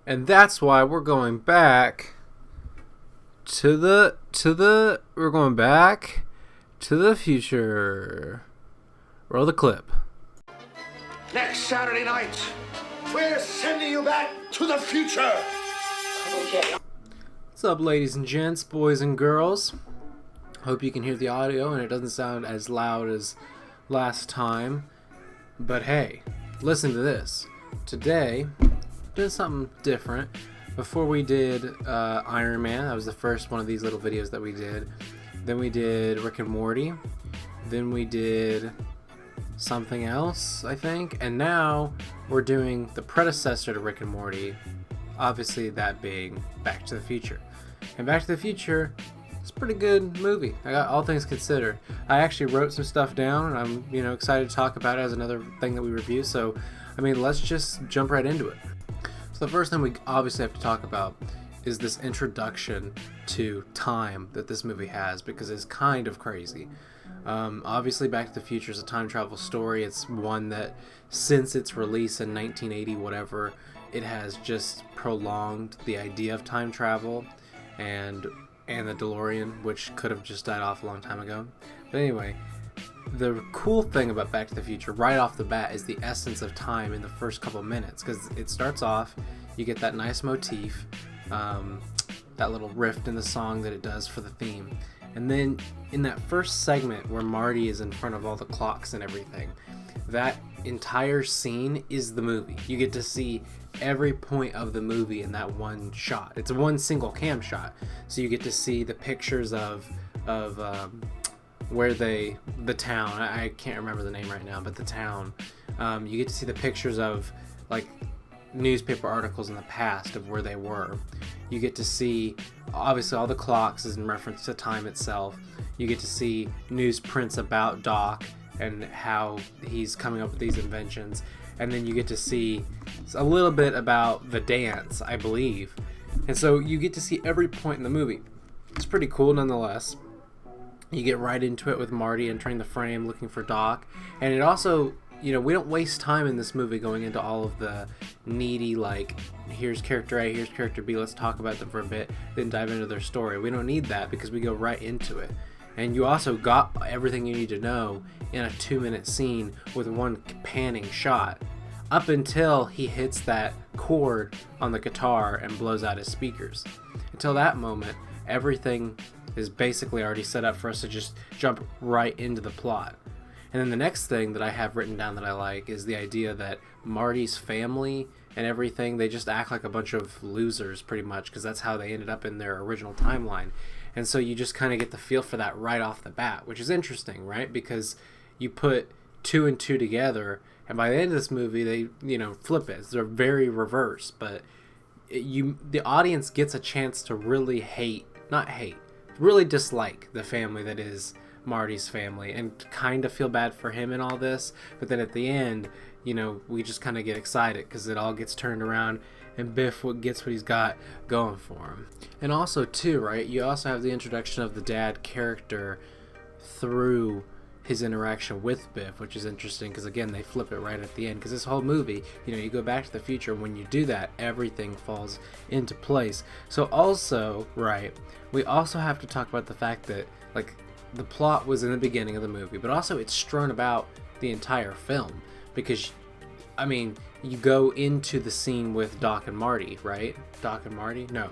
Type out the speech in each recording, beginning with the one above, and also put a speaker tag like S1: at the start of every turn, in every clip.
S1: And that's why we're going back we're going back to the future. Roll the clip.
S2: Next Saturday night, we're sending you back to the future. Okay.
S1: What's up, ladies and gents, boys and girls? Hope you can hear the audio and it doesn't sound as loud as last time. But hey, listen to this. Today, did something different. Before we did Iron Man, that was the first one of these little videos that we did. Then we did Rick and Morty. Then we did something else, I think. And now we're doing the predecessor to Rick and Morty. Obviously that being Back to the Future. And Back to the Future, it's a pretty good movie. I got all things considered. I actually wrote some stuff down and I'm, excited to talk about it as another thing that we review. So, let's just jump right into it. So the first thing we obviously have to talk about is this introduction to time that this movie has, because it's kind of crazy. Obviously Back to the Future is a time travel story. It's one that since its release in 1980 whatever, it has just prolonged the idea of time travel and the DeLorean, which could have just died off a long time ago. But anyway, the cool thing about Back to the Future right off the bat is the essence of time in the first couple minutes, because it starts off, you get that nice motif, that little riff in the song that it does for the theme, and then in that first segment where Marty is in front of all the clocks and everything, that entire scene is the movie. You get to see every point of the movie in that one shot. It's a one single cam shot, so you get to see the pictures of where the town, I can't remember the name right now, but the town, you get to see the pictures of like newspaper articles in the past of where they were. You get to see, obviously all the clocks is in reference to time itself. You get to see newsprints about Doc and how he's coming up with these inventions, and then you get to see a little bit about the dance, I believe. And so you get to see every point in the movie. It's pretty cool nonetheless. You get right into it with Marty entering the frame looking for Doc, and it also, we don't waste time in this movie going into all of the needy, like, here's character A, here's character B, let's talk about them for a bit, then dive into their story. We don't need that because we go right into it. And you also got everything you need to know in a 2-minute scene with one panning shot, up until he hits that chord on the guitar and blows out his speakers. Until that moment, everything is basically already set up for us to just jump right into the plot. And then the next thing that I have written down that I like is the idea that Marty's family and everything, they just act like a bunch of losers pretty much, because that's how they ended up in their original timeline. And so you just kind of get the feel for that right off the bat, which is interesting, right? Because you put 2 and 2 together, and by the end of this movie, they, flip it. They're very reverse, but the audience gets a chance to really really dislike the family that is Marty's family and kind of feel bad for him in all this. But then at the end, we just kind of get excited because it all gets turned around and Biff gets what he's got going for him. And also too, right, you also have the introduction of the dad character through his interaction with Biff, which is interesting because again they flip it right at the end, because this whole movie, you go Back to the Future, when you do that, everything falls into place. So also, right, we also have to talk about the fact that, like, the plot was in the beginning of the movie, but also it's strewn about the entire film, because you go into the scene with Doc and Marty, right? Doc and Marty? No.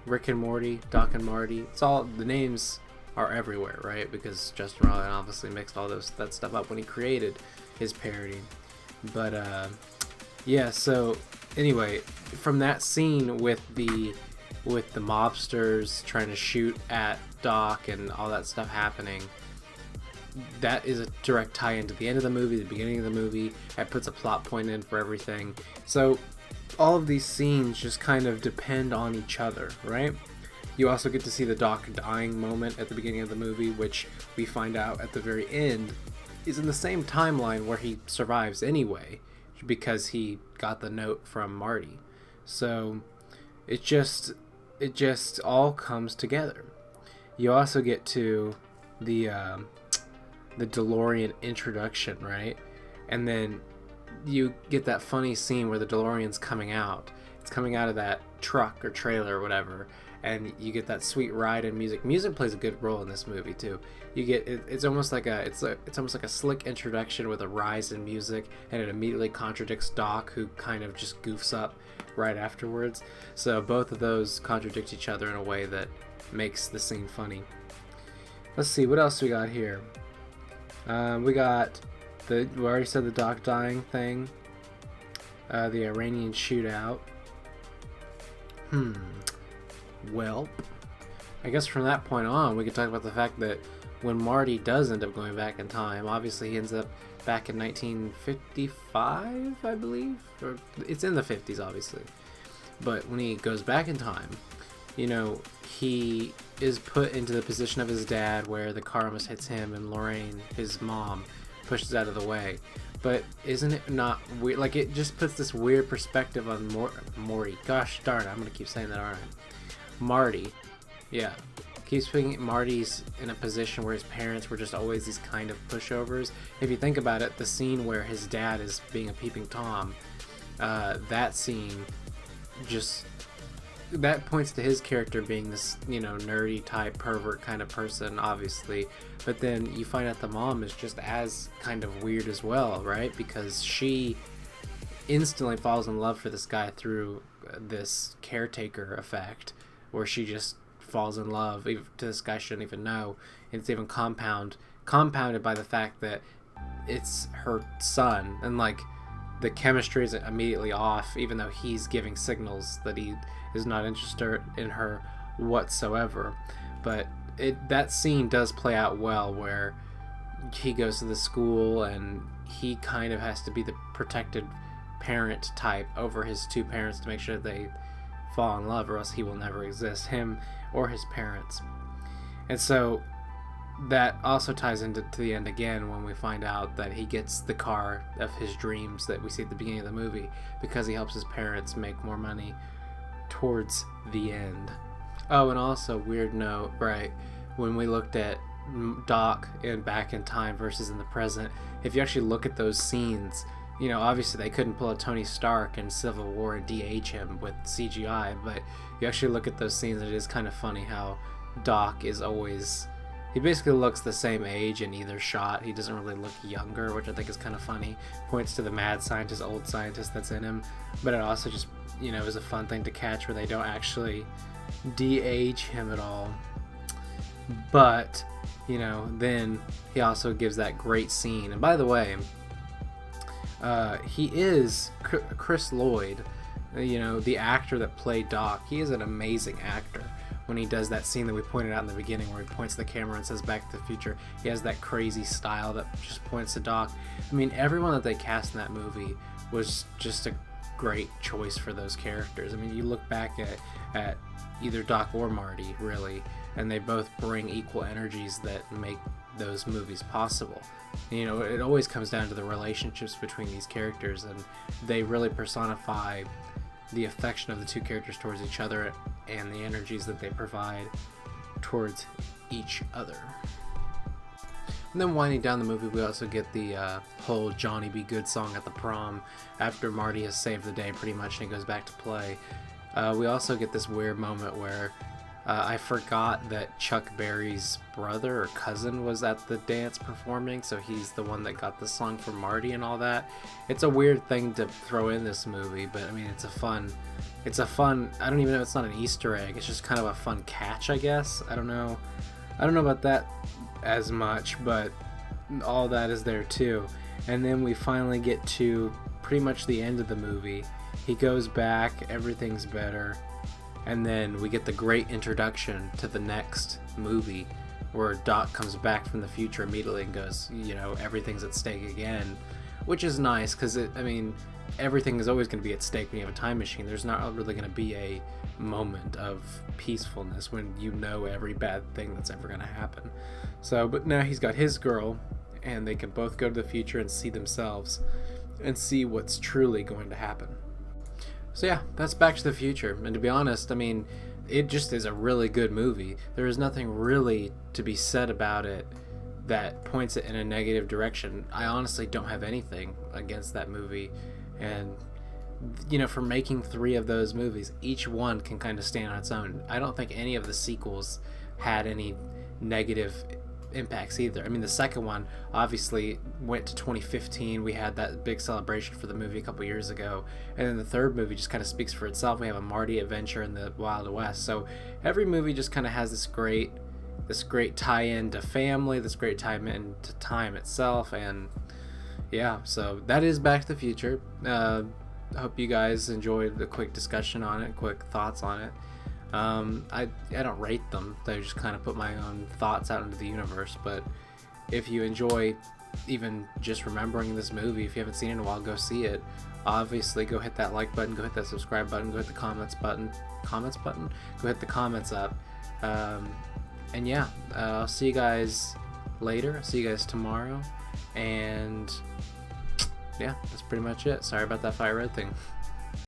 S1: Rick and Morty, Doc and Marty. It's all, the names are everywhere, right? Because Justin Roiland obviously mixed all that stuff up when he created his parody. But yeah, so anyway, from that scene with the mobsters trying to shoot at Doc and all that stuff happening, that is a direct tie into the end of the movie, the beginning of the movie. That puts a plot point in for everything. So all of these scenes just kind of depend on each other, right? You also get to see the Doc dying moment at the beginning of the movie, which we find out at the very end is in the same timeline where he survives anyway, because he got the note from Marty. So it just all comes together. You also get to the DeLorean introduction, right? And then you get that funny scene where the DeLorean's coming out. it's coming out of that truck or trailer or whatever, and you get that sweet ride and music plays a good role in this movie too. You get it's almost like a slick introduction with a rise in music, and it immediately contradicts Doc, who kind of just goofs up right afterwards. So both of those contradict each other in a way that makes the scene funny. Let's see, what else we got here. We got we already said the Doc dying thing. The Iranian shootout. Well, I guess from that point on, we could talk about the fact that when Marty does end up going back in time, obviously he ends up back in 1955, I believe, or it's in the 50s, obviously. But when he goes back in time, you know, he is put into the position of his dad, where the car almost hits him, and Lorraine, his mom, pushes out of the way. But isn't it not weird? Like, it just puts this weird perspective on Morty. Gosh darn it, I'm gonna keep saying that, aren't I? Marty. Yeah. Keeps putting Marty's in a position where his parents were just always these kind of pushovers. If you think about it, the scene where his dad is being a peeping Tom, that scene just... that points to his character being this, you know, nerdy type pervert kind of person, obviously. But then you find out the mom is just as kind of weird as well, right? Because she instantly falls in love for this guy through this caretaker effect, where she just falls in love to this guy she doesn't even know. And it's even compounded by the fact that it's her son, and like the chemistry is immediately off, even though he's giving signals that he is not interested in her whatsoever. But that scene does play out well, where he goes to the school and he kind of has to be the protected parent type over his two parents to make sure they fall in love, or else he will never exist, him or his parents. And so that also ties into the end again, when we find out that he gets the car of his dreams that we see at the beginning of the movie, because he helps his parents make more money towards the end. Oh, and also, weird note, right, when we looked at Doc in Back in Time versus in the present, if you actually look at those scenes, you know, obviously they couldn't pull a Tony Stark in Civil War and de-age him with CGI, but you actually look at those scenes and it is kind of funny how Doc is always... he basically looks the same age in either shot. He doesn't really look younger, which I think is kind of funny. Points to the mad scientist, old scientist that's in him. But it also just, you know, is a fun thing to catch where they don't actually de-age him at all. But, you know, then he also gives that great scene. And by the way, he is Chris Lloyd, you know, the actor that played Doc. He is an amazing actor. When he does that scene that we pointed out in the beginning, where he points to the camera and says Back to the Future, he has that crazy style that just points to Doc. I mean, everyone that they cast in that movie was just a great choice for those characters. I mean, you look back at either Doc or Marty, really, and they both bring equal energies that make those movies possible. You know, it always comes down to the relationships between these characters, and they really personify the affection of the two characters towards each other and the energies that they provide towards each other. And then winding down the movie, we also get the whole Johnny Be Good song at the prom after Marty has saved the day pretty much and he goes back to play. We also get this weird moment where I forgot that Chuck Berry's brother or cousin was at the dance performing, so he's the one that got the song for Marty and all that. It's a weird thing to throw in this movie, but I mean, it's a fun, I don't even know, it's not an Easter egg, it's just kind of a fun catch, I guess. I don't know about that as much, but all that is there too. And then we finally get to pretty much the end of the movie. He goes back, everything's better. And then we get the great introduction to the next movie, where Doc comes back from the future immediately and goes, you know, everything's at stake again, which is nice, because I mean, everything is always going to be at stake when you have a time machine. There's not really going to be a moment of peacefulness when you know every bad thing that's ever going to happen. So, but now he's got his girl, and they can both go to the future and see themselves and see what's truly going to happen. So yeah, that's Back to the Future, and to be honest, I mean, it just is a really good movie. There is nothing really to be said about it that points it in a negative direction. I honestly don't have anything against that movie, and for making 3 of those movies, each one can kind of stand on its own. I don't think any of the sequels had any negative impacts either. I mean, the second one obviously went to 2015. We had that big celebration for the movie a couple years ago, and then the third movie just kind of speaks for itself. We have a Marty adventure in the Wild West. So every movie just kind of has this great tie-in to family, this great tie-in to time itself, and yeah. So that is Back to the Future. I hope you guys enjoyed the quick discussion on it, quick thoughts on it. I don't rate them. I just kind of put my own thoughts out into the universe. But if you enjoy even just remembering this movie, if you haven't seen it in a while, go see it. Obviously, go hit that like button, go hit that subscribe button, go hit the comments button, go hit the comments up. And yeah, I'll see you guys later. I'll see you guys tomorrow. And yeah, that's pretty much it. Sorry about that fire red thing.